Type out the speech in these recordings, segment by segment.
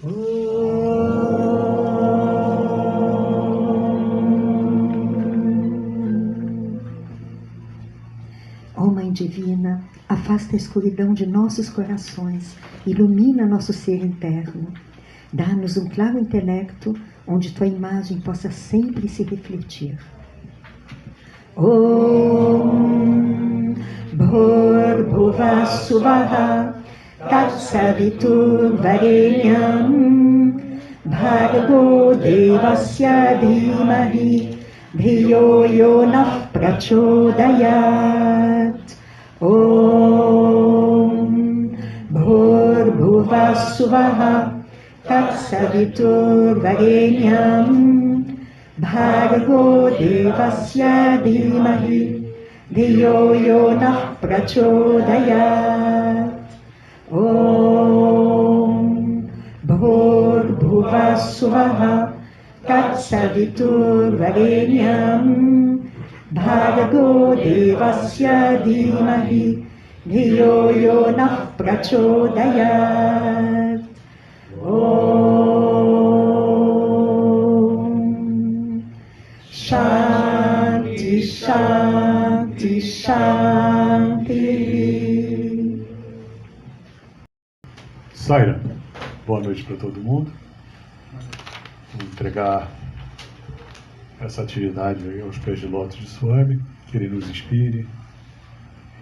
Ó Mãe Divina, afasta a escuridão de nossos corações, ilumina nosso ser interno. Dá-nos um claro intelecto, onde tua imagem possa sempre se refletir. Om Bhur-bhuvah Suvah Tatsavitur-varenyam Bhargo Devasya Dhimahi Dhiyo Yonah Prachodayat. Om Bhur-bhuvah Suvah Tatsavitur-varenyam Bhargo Devasya Dhimahi Dhiyo Yonah Prachodayat. Om Bhur-bhuvah Suvah Tatsavitur-varenyam Bhargo Devasya Dhimahi Dhiyo Yonah Prachodayat. Om Shanti, Shanti, Shanti. Saira, boa noite para todo mundo. Vou entregar essa atividade aí aos pés de lótus de Swami, que ele nos inspire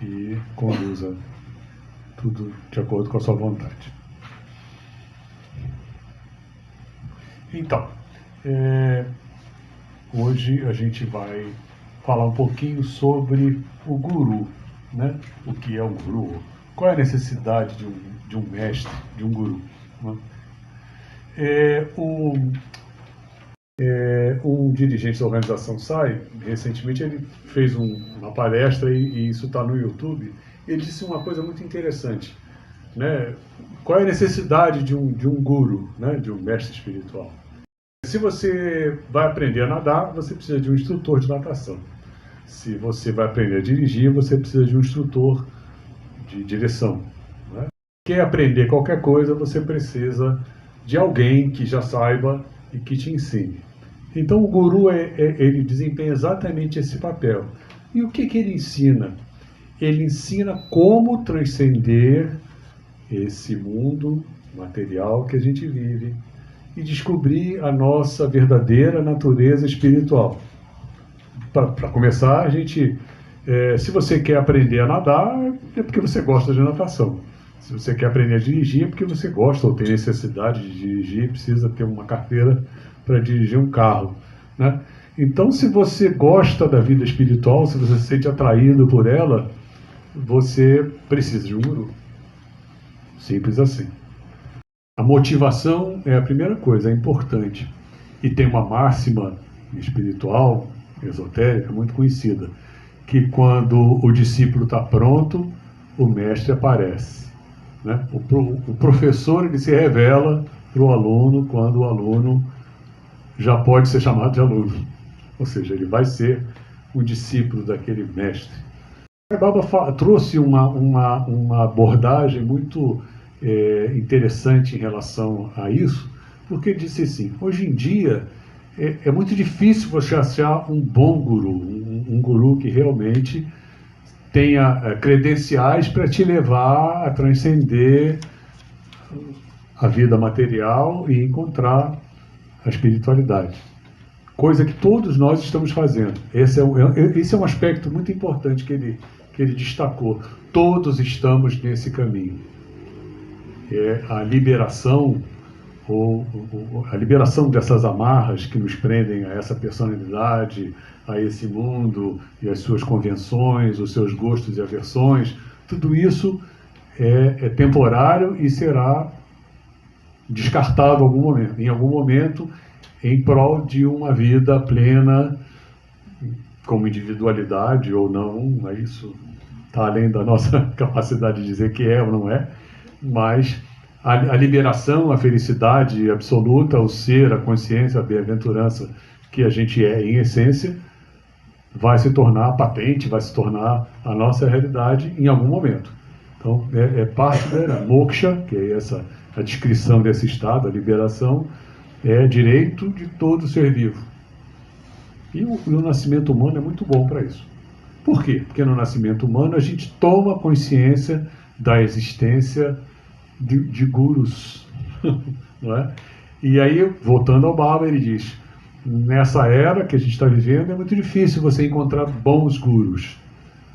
e conduza tudo de acordo com a sua vontade. Então, hoje a gente vai falar um pouquinho sobre o guru, né? O que é um guru? Qual é a necessidade de um mestre, de um guru? Né? Um dirigente da organização SAI, recentemente ele fez uma palestra e isso está no YouTube. Ele disse uma coisa muito interessante, né? Qual é a necessidade de um guru, né? De um mestre espiritual? Se você vai aprender a nadar, você precisa de um instrutor de natação. Se você vai aprender a dirigir, você precisa de um instrutor de direção. Né? Quer aprender qualquer coisa, você precisa de alguém que já saiba e que te ensine. Então o guru, ele desempenha exatamente esse papel. E o que ele ensina? Ele ensina como transcender esse mundo material que a gente vive e descobrir a nossa verdadeira natureza espiritual. Para começar, a gente, se você quer aprender a nadar, é porque você gosta de natação. Se você quer aprender a dirigir, é porque você gosta ou tem necessidade de dirigir, precisa ter uma carteira para dirigir um carro, né? Então, se você gosta da vida espiritual, se você se sente atraído por ela, você precisa de um guru. Simples assim. A motivação é a primeira coisa, é importante. E tem uma máxima espiritual, esotérica, muito conhecida, que quando o discípulo está pronto, o mestre aparece. Né? O professor, ele se revela para o aluno quando o aluno já pode ser chamado de aluno. Ou seja, ele vai ser um discípulo daquele mestre. A Baba trouxe uma abordagem muito interessante em relação a isso, porque ele disse assim, hoje em dia é muito difícil você achar um bom guru, um guru que realmente tenha credenciais para te levar a transcender a vida material e encontrar a espiritualidade. Coisa que todos nós estamos fazendo. Esse é um aspecto muito importante que ele destacou. Todos estamos nesse caminho. É a liberação, a liberação dessas amarras que nos prendem a essa personalidade, a esse mundo e as suas convenções, os seus gostos e aversões. Tudo isso é temporário e será descartado em algum momento, em prol de uma vida plena, como individualidade ou não, isso está além da nossa capacidade de dizer que é ou não é, mas a liberação, a felicidade absoluta, o ser, a consciência, a bem-aventurança que a gente é em essência, vai se tornar patente, vai se tornar a nossa realidade em algum momento. Então, é parte da moksha, que é a descrição desse estado, a liberação, é direito de todo ser vivo. E o nascimento humano é muito bom para isso. Por quê? Porque no nascimento humano a gente toma consciência da existência de gurus. Não é? E aí, voltando ao Baba, ele diz: nessa era que a gente está vivendo, é muito difícil você encontrar bons gurus.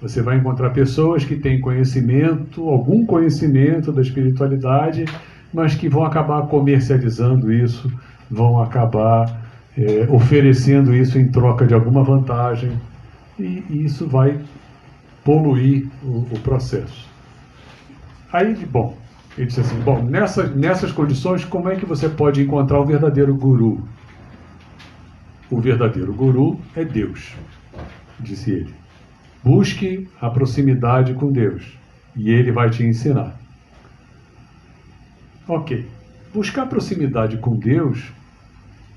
Você vai encontrar pessoas que têm conhecimento, algum conhecimento da espiritualidade, mas que vão acabar comercializando isso, vão acabar oferecendo isso em troca de alguma vantagem, e isso vai poluir o processo. Aí, bom, ele disse assim: bom, nessas condições, como é que você pode encontrar o verdadeiro guru? O verdadeiro guru é Deus, disse ele. Busque a proximidade com Deus e Ele vai te ensinar. Ok. Buscar proximidade com Deus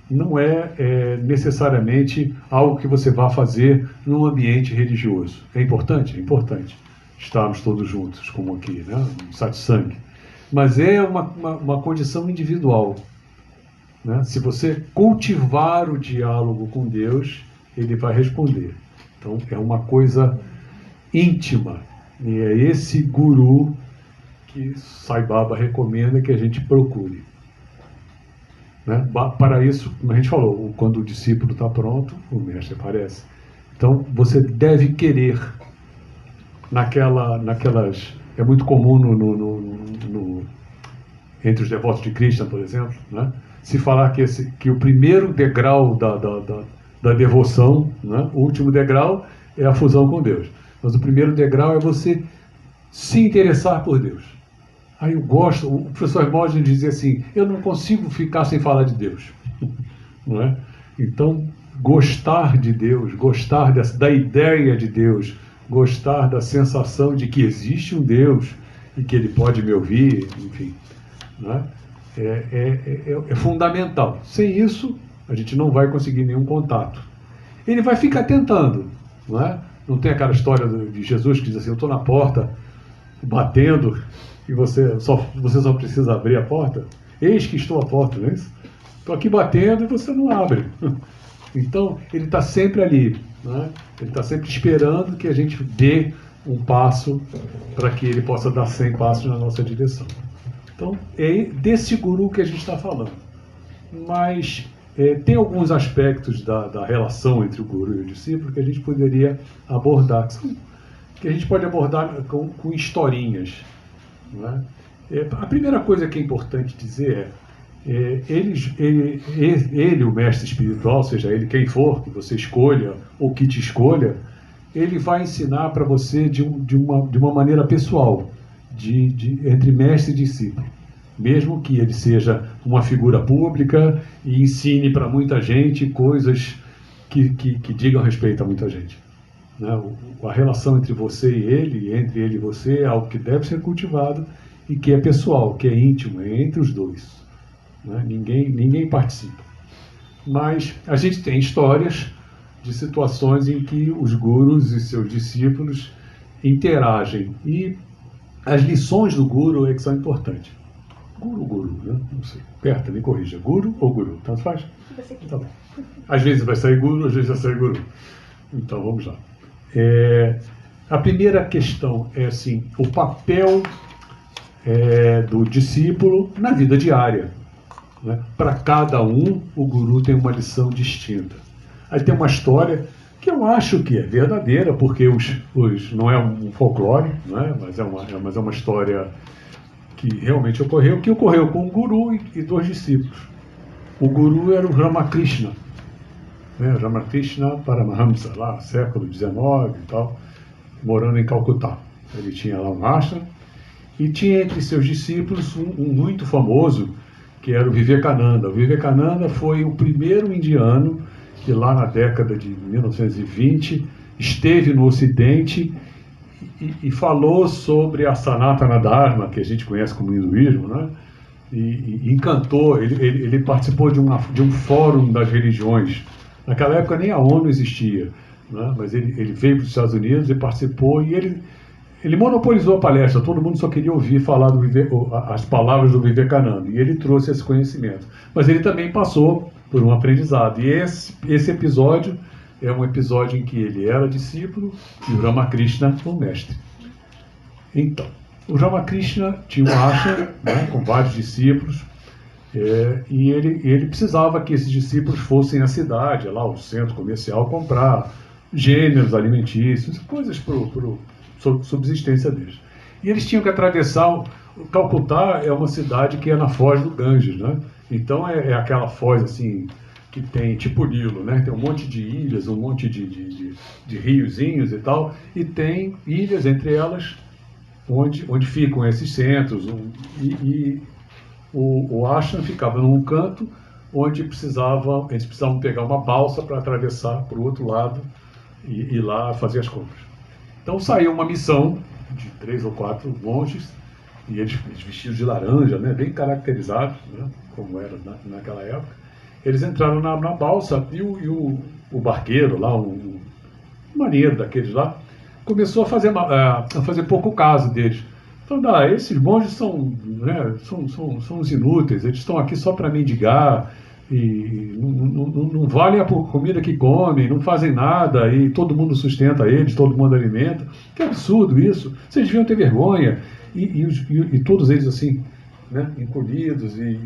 não é necessariamente algo que você vá fazer num ambiente religioso. É importante? É importante. Estarmos todos juntos, como aqui, né? Um satsang. Mas é uma condição individual. Né? Se você cultivar o diálogo com Deus, Ele vai responder. Então, é uma coisa íntima. E é esse guru que Sai Baba recomenda que a gente procure. Né? Para isso, como a gente falou, quando o discípulo está pronto, o mestre aparece. Então, você deve querer. Naquelas... É muito comum entre os devotos de Krishna, por exemplo, né? Se falar que o primeiro degrau da devoção, né? O último degrau é a fusão com Deus. Mas o primeiro degrau é você se interessar por Deus. Aí eu gosto, o professor Hermógenes dizia assim: eu não consigo ficar sem falar de Deus. Não é? Então, gostar de Deus, gostar da ideia de Deus, gostar da sensação de que existe um Deus e que Ele pode me ouvir, enfim, não é? É fundamental. Sem isso, a gente não vai conseguir nenhum contato. Ele vai ficar tentando, não é? Não tem aquela história de Jesus que diz assim: eu estou na porta, batendo, e você só precisa abrir a porta? Eis que estou à porta, não é isso? Estou aqui batendo e você não abre. Então, ele está sempre ali, não é? Ele está sempre esperando que a gente dê um passo para que ele possa dar 100 passos na nossa direção. Então, é desse guru que a gente está falando. Mas tem alguns aspectos da relação entre o guru e o discípulo que a gente poderia abordar, que a gente pode abordar com historinhas. Não é? A primeira coisa que é importante dizer ele, o mestre espiritual, seja ele quem for, que você escolha ou que te escolha, ele vai ensinar para você de uma maneira pessoal, entre mestre e discípulo. Mesmo que ele seja uma figura pública e ensine para muita gente coisas que digam respeito a muita gente. Né? A relação entre você e ele, entre ele e você, é algo que deve ser cultivado e que é pessoal, que é íntimo, é entre os dois. Né? Ninguém participa. Mas a gente tem histórias de situações em que os gurus e seus discípulos interagem. E as lições do guru é que são importantes. Guru, né? Não sei. Perto, me corrija. Guru ou guru? Tanto faz? Tá bom. Às vezes vai sair guru, às vezes vai sair guru. Então, vamos lá. A primeira questão é assim, o papel do discípulo na vida diária. Né? Para cada um, o guru tem uma lição distinta. Aí tem uma história que eu acho que é verdadeira, porque não é um folclore, né? mas é uma história que realmente ocorreu, que ocorreu com um guru e 2 discípulos. O guru era o Ramakrishna, né? Ramakrishna Paramahamsa, lá século XIX e tal, morando em Calcutá. Ele tinha lá um ashram e tinha entre seus discípulos um muito famoso, que era o Vivekananda. O Vivekananda foi o primeiro indiano que lá na década de 1920 esteve no Ocidente e falou sobre a Sanatana Dharma, que a gente conhece como hinduísmo, né? E encantou. Ele participou de um fórum das religiões. Naquela época nem a ONU existia, né? Mas ele veio para os Estados Unidos e participou, e ele ele monopolizou a palestra, todo mundo só queria ouvir falar as palavras do Vivekananda, e ele trouxe esse conhecimento. Mas ele também passou por um aprendizado, e esse episódio é um episódio em que ele era discípulo e o Ramakrishna o mestre. Então, o Ramakrishna tinha um ashram, né, com vários discípulos, e ele precisava que esses discípulos fossem à cidade, lá ao centro comercial, comprar gêneros alimentícios, coisas para a subsistência deles. E eles tinham que atravessar. Calcutá é uma cidade que é na foz do Ganges, né? Então é aquela foz assim que tem tipo Nilo, né? Tem um monte de ilhas, um monte de riozinhos e tal, e tem ilhas entre elas onde ficam esses centros, o ashram ficava num canto onde eles precisavam pegar uma balsa para atravessar para o outro lado e ir lá fazer as compras. Então saiu uma missão de 3 ou 4 monges, e eles vestidos de laranja, né, bem caracterizados, né, como era naquela época. Eles entraram na balsa e o barqueiro lá, um marinheiro daqueles lá, começou a fazer pouco caso deles. Falando, esses monges são os inúteis, eles estão aqui só para mendigar, e não valem a comida que comem, não fazem nada, e todo mundo sustenta eles, todo mundo alimenta. Que absurdo isso, vocês deviam ter vergonha. E todos eles assim, né, encolhidos e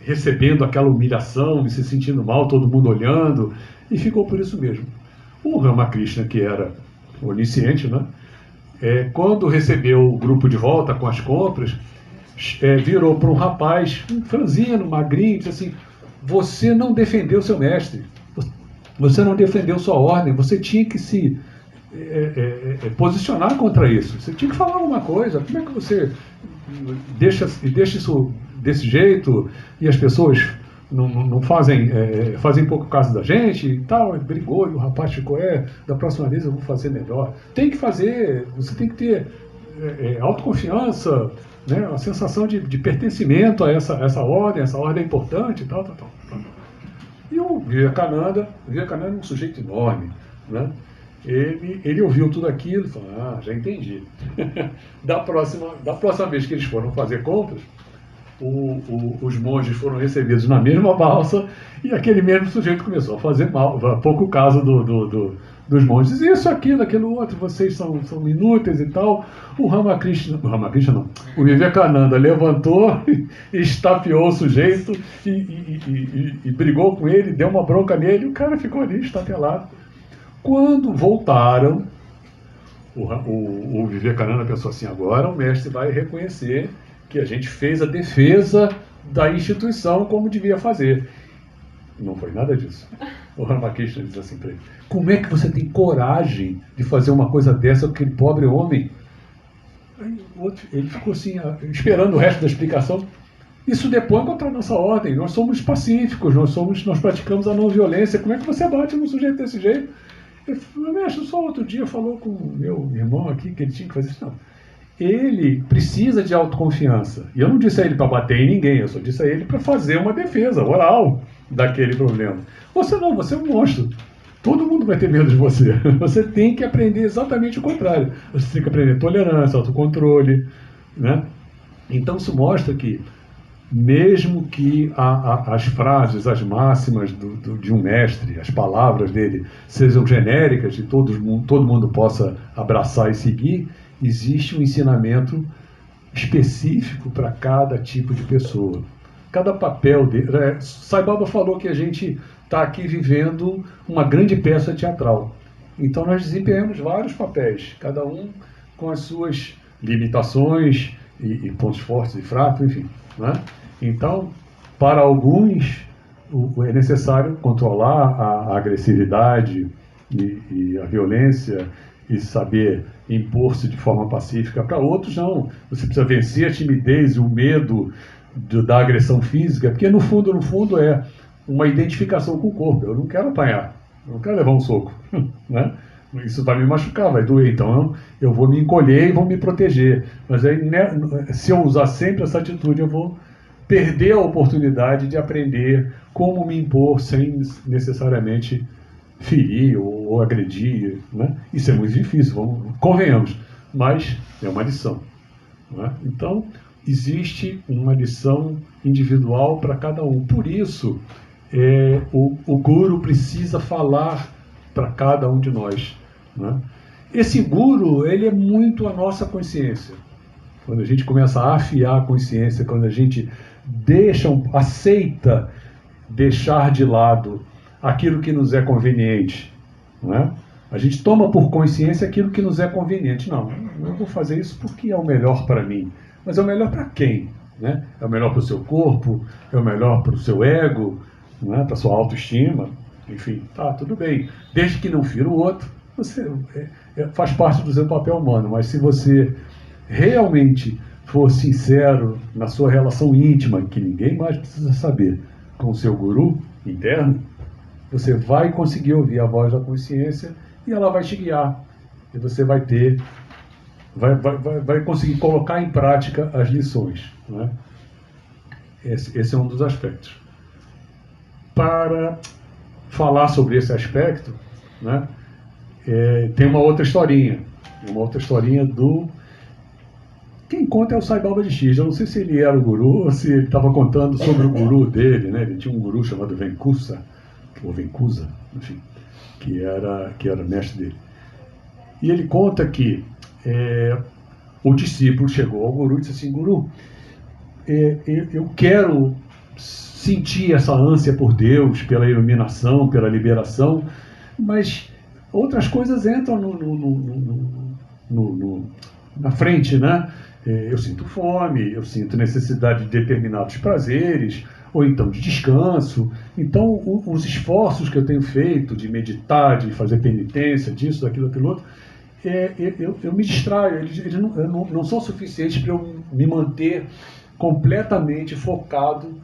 recebendo aquela humilhação e se sentindo mal, todo mundo olhando, e ficou por isso mesmo. O Ramakrishna, que era onisciente, né, quando recebeu o grupo de volta com as compras, virou para um rapaz, um franzino, magrinho, e disse assim: você não defendeu seu mestre, você não defendeu sua ordem, você tinha que se posicionar contra isso, você tinha que falar alguma coisa. Como é que você deixa isso desse jeito e as pessoas não fazem pouco caso da gente e tal? Ele brigou e o rapaz ficou: da próxima vez eu vou fazer melhor. Tem que fazer, você tem que ter autoconfiança, né, uma sensação de pertencimento a essa ordem é importante e tal. E o Vivekananda é um sujeito enorme, né? Ele ouviu tudo aquilo e falou: já entendi. Da próxima vez que eles foram fazer compras, os monges foram recebidos na mesma balsa, e aquele mesmo sujeito começou a fazer pouco caso dos monges. Isso, aquilo outro, vocês são inúteis e tal. O Vivekananda levantou, estapeou o sujeito e brigou com ele, deu uma bronca nele, e o cara ficou ali estatelado. Quando voltaram, o Vivekananda pensou assim: agora o mestre vai reconhecer que a gente fez a defesa da instituição como devia fazer. Não foi nada disso. O Ramakrishna diz assim para ele: como é que você tem coragem de fazer uma coisa dessa com aquele pobre homem? Aí, ele ficou assim, esperando o resto da explicação. Isso depõe contra a nossa ordem, nós somos pacíficos, nós praticamos a não violência. Como é que você bate num sujeito desse jeito? Ele falou: mestre, só outro dia falou com o meu irmão aqui que ele tinha que fazer isso. Não. Ele precisa de autoconfiança. E eu não disse a ele para bater em ninguém, eu só disse a ele para fazer uma defesa oral daquele problema. Você é um monstro. Todo mundo vai ter medo de você. Você tem que aprender exatamente o contrário. Você tem que aprender tolerância, autocontrole, né? Então isso mostra que, mesmo que as frases, as máximas de um mestre, as palavras dele sejam genéricas e todo mundo possa abraçar e seguir, existe um ensinamento específico para cada tipo de pessoa. Cada papel dele. Sai Baba falou que a gente está aqui vivendo uma grande peça teatral. Então nós desempenhamos vários papéis, cada um com as suas limitações e pontos fortes e fracos, enfim, né? Então, para alguns, é necessário controlar a agressividade e a violência e saber impor-se de forma pacífica. Para outros, não. Você precisa vencer a timidez e o medo da agressão física, porque no fundo é uma identificação com o corpo. Eu não quero apanhar, eu não quero levar um soco, né? Isso vai me machucar, vai doer, então eu vou me encolher e vou me proteger. Mas aí, né, se eu usar sempre essa atitude, eu vou perder a oportunidade de aprender como me impor sem necessariamente ferir ou agredir, né? Isso é muito difícil, convenhamos. mas é uma lição. Não é? Então, existe uma lição individual para cada um. Por isso, o Guru precisa falar para cada um de nós. Não é? Esse Guru, ele é muito a nossa consciência. Quando a gente começa a afiar a consciência, quando a gente aceita deixar de lado aquilo que nos é conveniente, não é? A gente toma por consciência aquilo que nos é conveniente. Não, eu vou fazer isso porque é o melhor para mim. Mas é o melhor para quem? Né? É o melhor para o seu corpo? É o melhor para o seu ego? Não é? Para a sua autoestima? Enfim, tá, tudo bem. Desde que não fira o outro, você faz parte do seu papel humano. Mas se você realmente for sincero na sua relação íntima, que ninguém mais precisa saber, com o seu guru interno, você vai conseguir ouvir a voz da consciência e ela vai te guiar. E você vai conseguir colocar em prática as lições. Não é? Esse é um dos aspectos. Para falar sobre esse aspecto, né, tem uma outra historinha. Do... Quem conta é o Sai Baba de X. Eu não sei se ele era o guru ou se ele estava contando sobre o guru dele. Né? Ele tinha um guru chamado Venkusa, ou Venkusa, enfim, que era mestre dele. E ele conta que o discípulo chegou ao guru e disse assim: Guru, eu quero sentir essa ânsia por Deus, pela iluminação, pela liberação, mas outras coisas entram na frente, né? Eu sinto fome, eu sinto necessidade de determinados prazeres, ou então de descanso. Então, os esforços que eu tenho feito de meditar, de fazer penitência, disso, daquilo, aquilo outro, eu me distraio, eles não são suficientes para eu me manter completamente focado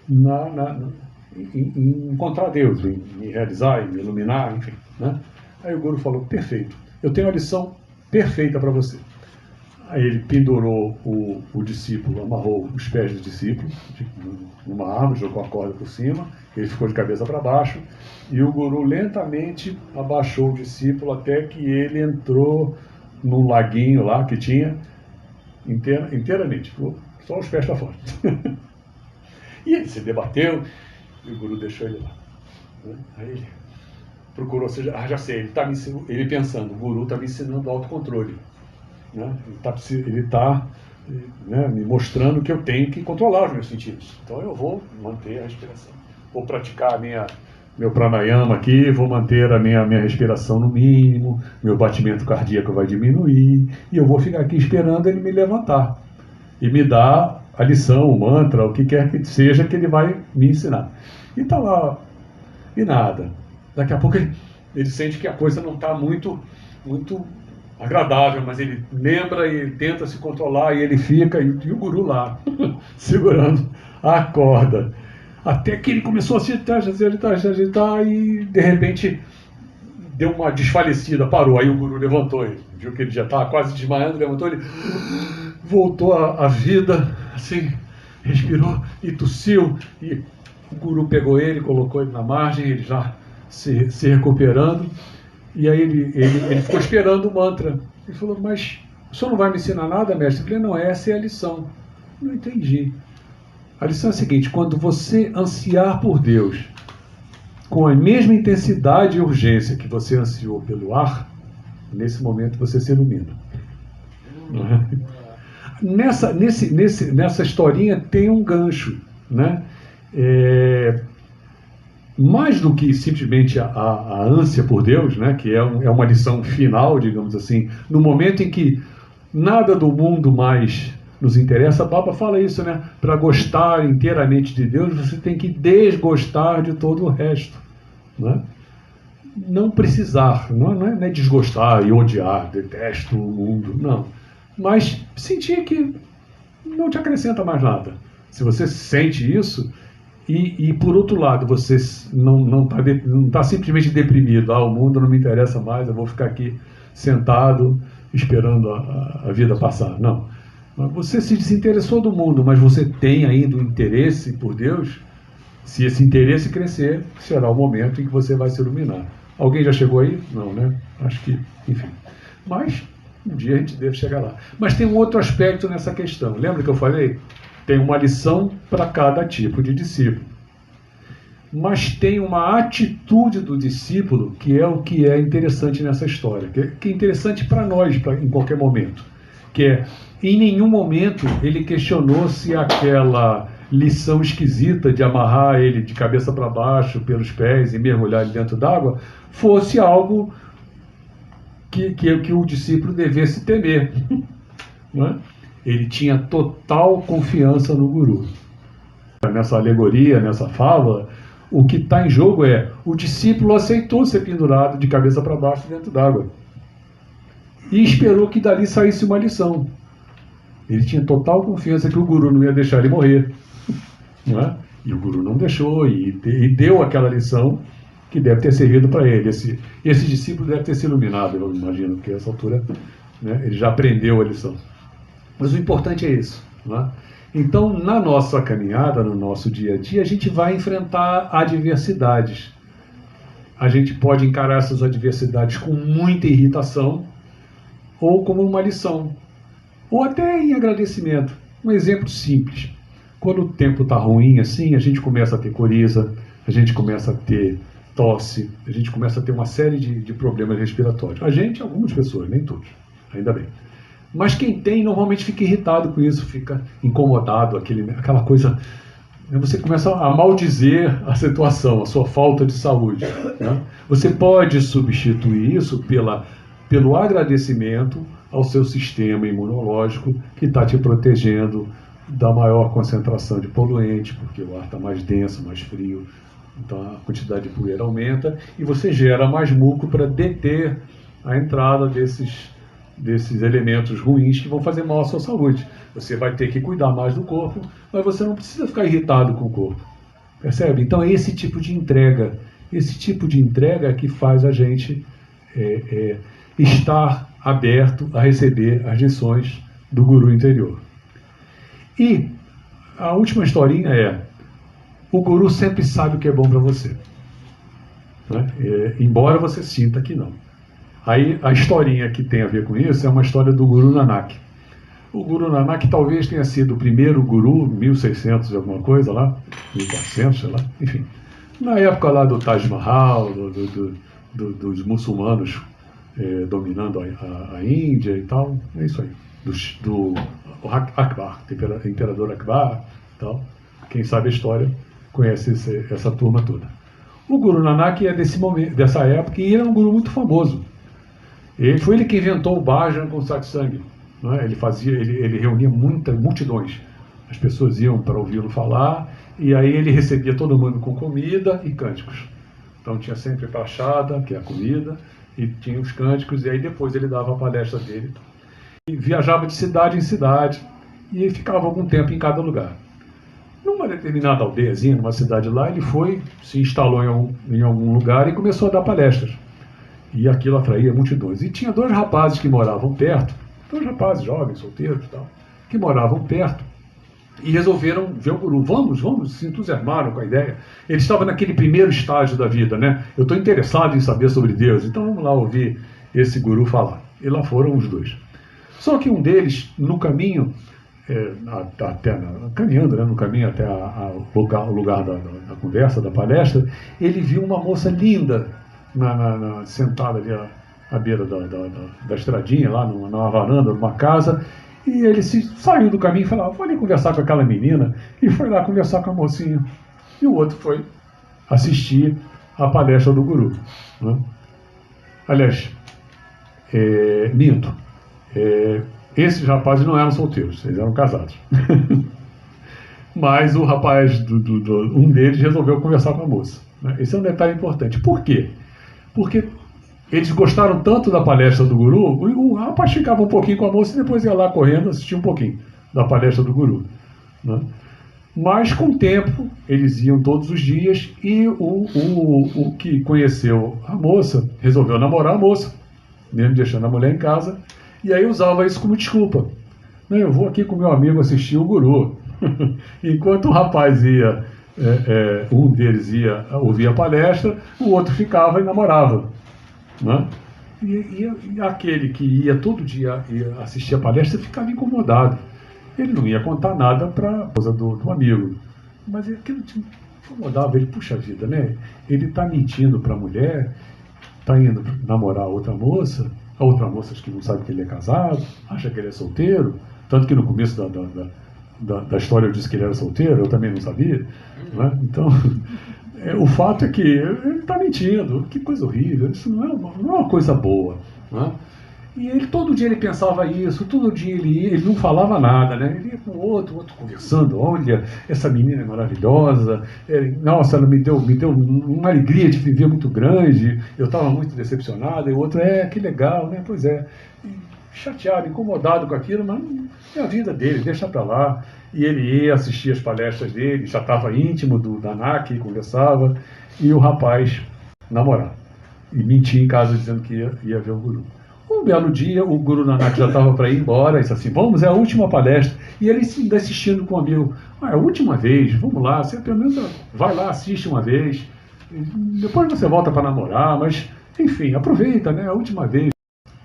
em encontrar Deus, em realizar, em me iluminar, enfim. Né? Aí o Guru falou: perfeito, eu tenho a lição perfeita para você. Aí ele pendurou o discípulo, amarrou os pés do discípulo numa árvore, jogou a corda por cima, ele ficou de cabeça para baixo, e o Guru lentamente abaixou o discípulo até que ele entrou num laguinho lá que tinha inteiramente, só os pés para fora. E ele se debateu, e o Guru deixou ele lá. Aí ele procurou, já sei, ele pensando, o Guru está me ensinando autocontrole. Né? Ele está me mostrando que eu tenho que controlar os meus sentidos. Então eu vou manter a respiração. Vou praticar meu pranayama aqui, vou manter a minha respiração no mínimo, meu batimento cardíaco vai diminuir, e eu vou ficar aqui esperando ele me levantar e me dar a lição, o mantra, o que quer que seja que ele vai me ensinar. E está lá, e nada. Daqui a pouco ele sente que a coisa não está muito agradável, mas ele lembra e tenta se controlar, e ele fica, e o Guru lá, segurando a corda. Até que ele começou a se agitar, e de repente deu uma desfalecida, parou. Aí o Guru levantou ele, viu que ele já estava quase desmaiando, levantou ele, voltou à vida, assim, respirou e tossiu, e o Guru pegou ele, colocou ele na margem, ele já se recuperando. E aí ele ficou esperando o mantra. Ele falou: mas o senhor não vai me ensinar nada, mestre? Eu falei: não, essa é a lição. Não entendi. A lição é a seguinte: quando você ansiar por Deus com a mesma intensidade e urgência que você ansiou pelo ar, nesse momento você se ilumina. Não é? Nessa historinha tem um gancho, né? Mais do que simplesmente a ânsia por Deus, né, que é uma lição final, digamos assim, no momento em que nada do mundo mais nos interessa, a Baba fala isso, né? Para gostar inteiramente de Deus, você tem que desgostar de todo o resto. Né? Não precisar, não é desgostar e odiar, detesto o mundo, não. Mas sentir que não te acrescenta mais nada. Se você sente isso, e por outro lado, você não tá simplesmente deprimido, o mundo não me interessa mais, eu vou ficar aqui sentado esperando a vida passar. Não. Você se desinteressou do mundo, mas você tem ainda um interesse por Deus. Se esse interesse crescer, será o momento em que você vai se iluminar. Alguém já chegou aí? Não, né? Acho que, enfim. Mas Um dia a gente deve chegar lá. Mas tem um outro aspecto nessa questão. Lembra que eu falei? Tem uma lição para cada tipo de discípulo. Mas tem uma atitude do discípulo que é o que é interessante nessa história, que é interessante para nós em qualquer momento, que é, em nenhum momento ele questionou se aquela lição esquisita de amarrar ele de cabeça para baixo pelos pés e mergulhar ele dentro d'água fosse algo que o discípulo devesse temer. Não é? Ele tinha total confiança no guru. Nessa alegoria, nessa fala, o que está em jogo é o discípulo aceitou ser pendurado de cabeça para baixo dentro d'água e esperou que dali saísse uma lição. Ele tinha total confiança que o guru não ia deixar ele morrer. Não é? E o guru não deixou e deu aquela lição que deve ter servido para ele. Esse discípulo deve ter se iluminado, eu imagino, porque a essa altura, né, ele já aprendeu a lição. Mas o importante é isso. Não é? Então, na nossa caminhada, no nosso dia a dia, a gente vai enfrentar adversidades. A gente pode encarar essas adversidades com muita irritação ou como uma lição, ou até em agradecimento. Um exemplo simples. Quando o tempo está ruim assim, a gente começa a ter coriza, a gente começa a ter tosse, a gente começa a ter uma série de problemas respiratórios. A gente, algumas pessoas, nem todos, ainda bem. Mas quem tem, normalmente fica irritado com isso, fica incomodado, aquela coisa... Você começa a maldizer a situação, a sua falta de saúde. Né? Você pode substituir isso pelo agradecimento ao seu sistema imunológico que está te protegendo da maior concentração de poluentes, porque o ar está mais denso, mais frio, então a quantidade de poeira aumenta e você gera mais muco para deter a entrada desses elementos ruins que vão fazer mal à sua saúde. Você vai ter que cuidar mais do corpo, mas você não precisa ficar irritado com o corpo. Percebe? Então é esse tipo de entrega que faz a gente estar aberto a receber as lições do guru interior. E a última historinha é: o guru sempre sabe o que é bom para você, né? Embora você sinta que não. Aí a historinha que tem a ver com isso é uma história do Guru Nanak. O Guru Nanak talvez tenha sido o primeiro guru, 1600 e alguma coisa lá, 1400, sei lá, enfim. Na época lá do Taj Mahal, dos muçulmanos dominando a Índia e tal, é isso aí. Do Akbar, imperador Akbar e tal. Quem sabe a história conhece essa turma toda. O Guru Nanak é dessa época e ele é um guru muito famoso. Foi ele que inventou o bhajan com satsang. Né? Ele reunia multidões. As pessoas iam para ouvi-lo falar e aí ele recebia todo mundo com comida e cânticos. Então tinha sempre prachada, que é a comida, e tinha os cânticos, e aí depois ele dava a palestra dele. E viajava de cidade em cidade e ficava algum tempo em cada lugar. Numa determinada aldeiazinha, numa cidade lá, ele se instalou em algum lugar e começou a dar palestras. E aquilo atraía multidões. E tinha dois rapazes que moravam perto, dois rapazes jovens, solteiros e tal, que moravam perto e resolveram ver o guru. Vamos, se entusiasmaram com a ideia. Eles estavam naquele primeiro estágio da vida, né? Eu estou interessado em saber sobre Deus, então vamos lá ouvir esse guru falar. E lá foram os dois. Só que um deles, no caminho, caminhando, né, no caminho até o lugar da conversa, da palestra, ele viu uma moça linda sentada ali à beira da estradinha, lá numa varanda, numa casa, e ele saiu do caminho e falou: vou ali conversar com aquela menina, e foi lá conversar com a mocinha. E o outro foi assistir a palestra do guru. Né? Aliás, minto. Esses rapazes não eram solteiros, eles eram casados. Mas o rapaz, um deles, resolveu conversar com a moça. Né? Esse é um detalhe importante. Por quê? Porque eles gostaram tanto da palestra do guru, o rapaz ficava um pouquinho com a moça e depois ia lá correndo assistir um pouquinho da palestra do guru. Né? Mas com o tempo, eles iam todos os dias e o que conheceu a moça resolveu namorar a moça, mesmo deixando a mulher em casa, e aí usava isso como desculpa. Eu vou aqui com meu amigo assistir o guru. Enquanto o rapaz ia, um deles ia ouvir a palestra, o outro ficava e namorava. Né? E aquele que ia todo dia assistir a palestra ficava incomodado. Ele não ia contar nada para a esposa do amigo. Mas aquilo incomodava ele. Puxa vida, né? Ele está mentindo para a mulher, está indo namorar a outra moça acho que não sabe que ele é casado, acha que ele é solteiro, tanto que no começo da história eu disse que ele era solteiro, eu também não sabia. Né? Então, o fato é que ele está mentindo, que coisa horrível, isso não é uma coisa boa. Né? E ele, todo dia ele pensava isso, todo dia ele não falava nada, né? Ele ia com o outro conversando, olha, essa menina é maravilhosa, nossa, ela me deu uma alegria de viver muito grande, eu estava muito decepcionado, e o outro, que legal, né? Pois é, e chateado, incomodado com aquilo, mas é a vida dele, deixa para lá. E ele ia assistir as palestras dele, já estava íntimo da ANAC, conversava, e o rapaz namorava. E mentia em casa dizendo que ia ver o guru. Um belo dia, o Guru Nanak já estava para ir embora, disse assim, vamos, é a última palestra. E ele ainda assistindo com o amigo, é a última vez, vamos lá, você pelo menos vai lá, assiste uma vez, depois você volta para namorar, mas, enfim, aproveita, né, a última vez.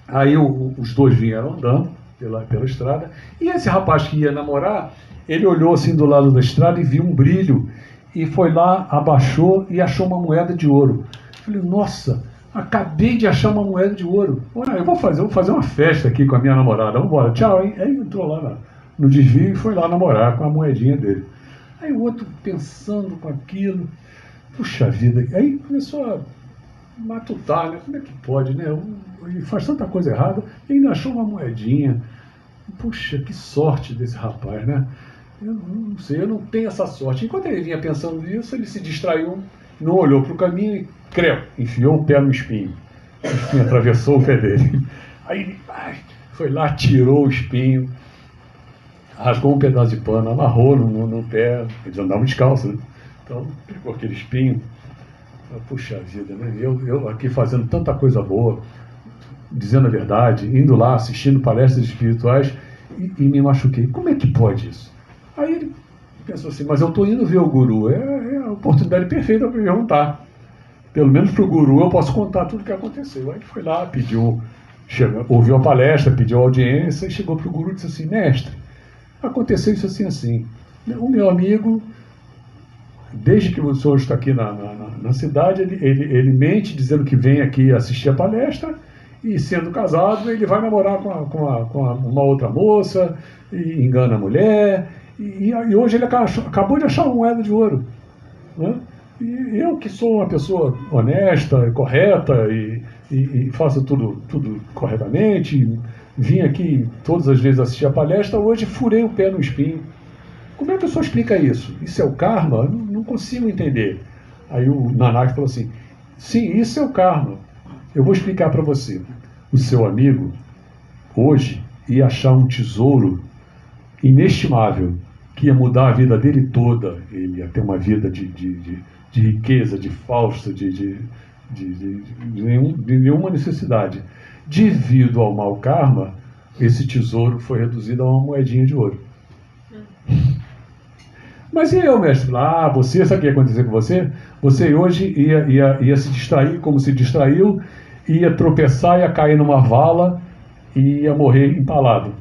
Aí os dois vieram andando pela estrada, e esse rapaz que ia namorar, ele olhou assim do lado da estrada e viu um brilho, e foi lá, abaixou e achou uma moeda de ouro. Eu falei, nossa, acabei de achar uma moeda de ouro. Eu vou fazer uma festa aqui com a minha namorada. Vamos embora, tchau, hein? Aí entrou lá no desvio e foi lá namorar com a moedinha dele. Aí o outro pensando com aquilo, puxa vida, aí começou a matutar, né? Como é que pode, né? Ele faz tanta coisa errada e ainda achou uma moedinha. Puxa, que sorte desse rapaz, né? Eu não sei, eu não tenho essa sorte. Enquanto ele vinha pensando nisso, ele se distraiu, não olhou para o caminho e, enfiou o pé no espinho. O espinho atravessou o pé dele. Aí ele foi lá, tirou o espinho, rasgou um pedaço de pano, amarrou no pé. Eles andavam descalços, né? Então, pegou aquele espinho. Puxa vida, né? Eu aqui fazendo tanta coisa boa, dizendo a verdade, indo lá, assistindo palestras espirituais e me machuquei. Como é que pode isso? Aí ele pensou assim, mas eu estou indo ver o guru, é a oportunidade perfeita para me perguntar. Pelo menos para o guru eu posso contar tudo o que aconteceu. Aí ele foi lá, ouviu a palestra, pediu audiência e chegou para o guru e disse assim, mestre, aconteceu isso assim. O meu amigo, desde que o senhor está aqui na cidade, ele mente dizendo que vem aqui assistir a palestra e, sendo casado, ele vai namorar com uma outra moça e engana a mulher. E hoje ele acabou de achar uma moeda de ouro. Né? E eu, que sou uma pessoa honesta, correta e faço tudo corretamente, vim aqui todas as vezes assistir a palestra, hoje furei o pé no espinho. Como é que a pessoa explica isso? Isso é o karma? Eu não consigo entender. Aí o Nanak falou assim, sim, isso é o karma. Eu vou explicar para você. O seu amigo, hoje, ia achar um tesouro inestimável, que ia mudar a vida dele toda. Ele ia ter uma vida de riqueza, de fausto, de nenhuma necessidade. Devido ao mau karma, esse tesouro foi reduzido a uma moedinha de ouro. Mas e eu, mestre? Você, sabe o que ia acontecer com você? Você hoje ia se distrair como se distraiu, ia tropeçar, ia cair numa vala e ia morrer empalado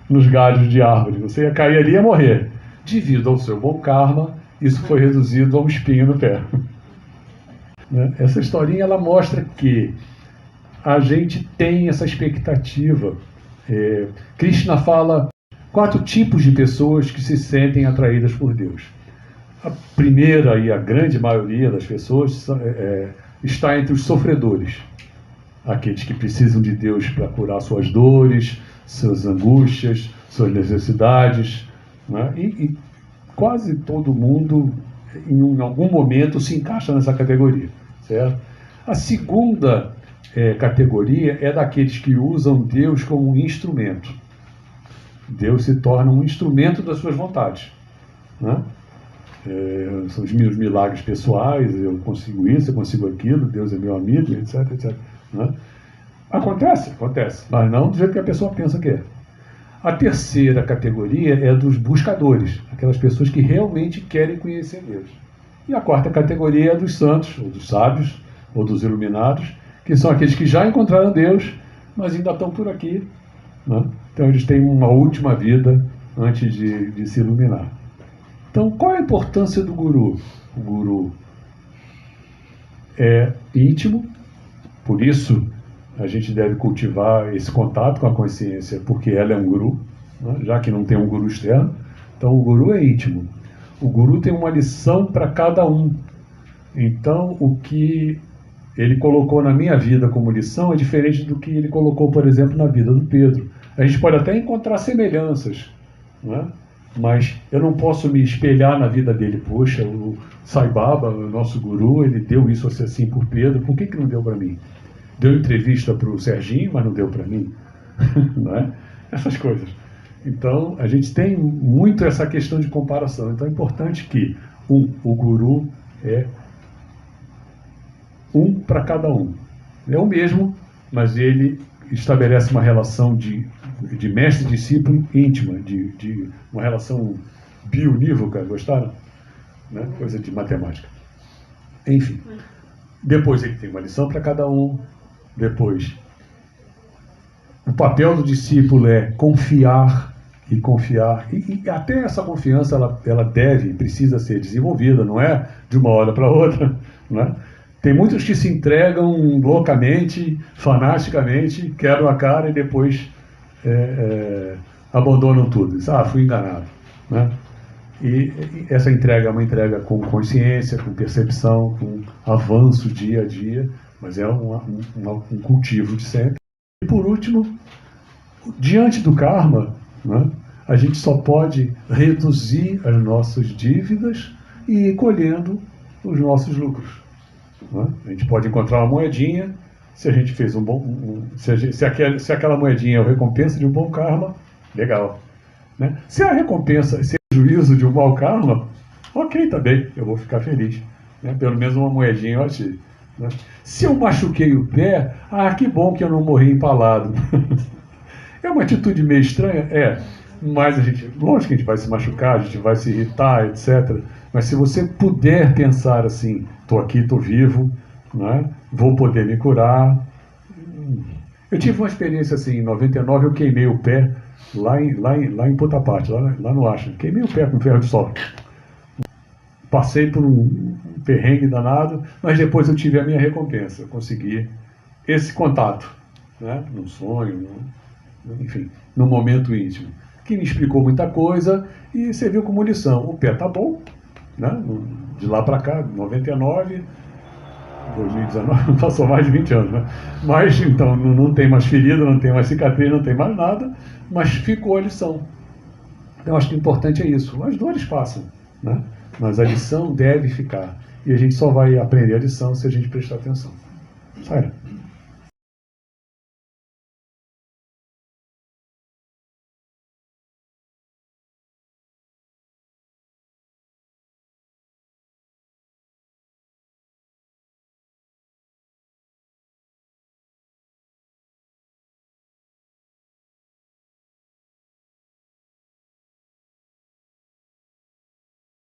nos galhos de árvore. Você ia cair ali e ia morrer. Devido ao seu bom karma, isso foi reduzido a um espinho no pé. Essa historinha ela mostra que a gente tem essa expectativa. Krishna fala 4 tipos de pessoas que se sentem atraídas por Deus. A primeira e a grande maioria das pessoas está entre os sofredores, aqueles que precisam de Deus para curar suas dores, suas angústias, suas necessidades, né? E quase todo mundo, em algum momento, se encaixa nessa categoria, certo? A segunda categoria é daqueles que usam Deus como um instrumento. Deus se torna um instrumento das suas vontades, né? São os meus milagres pessoais, eu consigo isso, eu consigo aquilo, Deus é meu amigo, etc. Né? Acontece, mas não do jeito que a pessoa pensa que é. A terceira categoria é dos buscadores, aquelas pessoas que realmente querem conhecer Deus. E a quarta categoria é dos santos, ou dos sábios, ou dos iluminados, que são aqueles que já encontraram Deus, mas ainda estão por aqui, né? Então eles têm uma última vida antes de se iluminar. Então, qual é a importância do guru? O guru é íntimo, por isso a gente deve cultivar esse contato com a consciência, porque ela é um guru, né? Já que não tem um guru externo. Então o guru é íntimo. O guru tem uma lição para cada um. Então o que ele colocou na minha vida como lição é diferente do que ele colocou, por exemplo, na vida do Pedro. A gente pode até encontrar semelhanças, não é? Mas eu não posso me espelhar na vida dele. Poxa, o Sai Baba, o nosso guru, ele deu isso assim por Pedro, por que não deu para mim? Deu entrevista para o Serginho, mas não deu para mim. Não é? Essas coisas. Então, a gente tem muito essa questão de comparação. Então, é importante que o guru é um para cada um. É o mesmo, mas ele estabelece uma relação de mestre e discípulo íntima, de uma relação bionívoca, gostaram? Né? Coisa de matemática. Enfim, depois ele tem uma lição para cada um. Depois, o papel do discípulo é confiar e confiar. E até essa confiança ela precisa ser desenvolvida, não é de uma hora para outra, não é? Tem muitos que se entregam loucamente, fanaticamente, quebram a cara e depois abandonam tudo. Diz, fui enganado. Né? E essa entrega é uma entrega com consciência, com percepção, com avanço dia a dia, mas é um cultivo de sempre. E por último, diante do karma, né, a gente só pode reduzir as nossas dívidas e ir colhendo os nossos lucros. Né? A gente pode encontrar uma moedinha, se a gente fez se aquela moedinha é a recompensa de um bom karma, legal. Né? Se a recompensa, se é o juízo de um mau karma, ok, tá bem, eu vou ficar feliz. Né? Pelo menos uma moedinha eu achei. Né? Se eu machuquei o pé, que bom que eu não morri empalado. É uma atitude meio estranha? Mas lógico que a gente vai se machucar, a gente vai se irritar, etc. Mas se você puder pensar assim, estou aqui, estou vivo, né? Vou poder me curar. Eu tive uma experiência assim, em 99 eu queimei o pé lá em Potapate, lá no Acre. Queimei o pé com ferro de sol. Passei por um perrengue danado, mas depois eu tive a minha recompensa. Eu consegui esse contato, né? Num sonho, enfim, num momento íntimo, que me explicou muita coisa e serviu como lição. O pé tá bom, né? De lá para cá, 99, 2019, passou mais de 20 anos, né? Mas então não tem mais ferida, não tem mais cicatriz, não tem mais nada, mas ficou a lição. Eu acho que o importante é isso. As dores passam, né? Mas a lição deve ficar. E a gente só vai aprender a lição se a gente prestar atenção. Sério.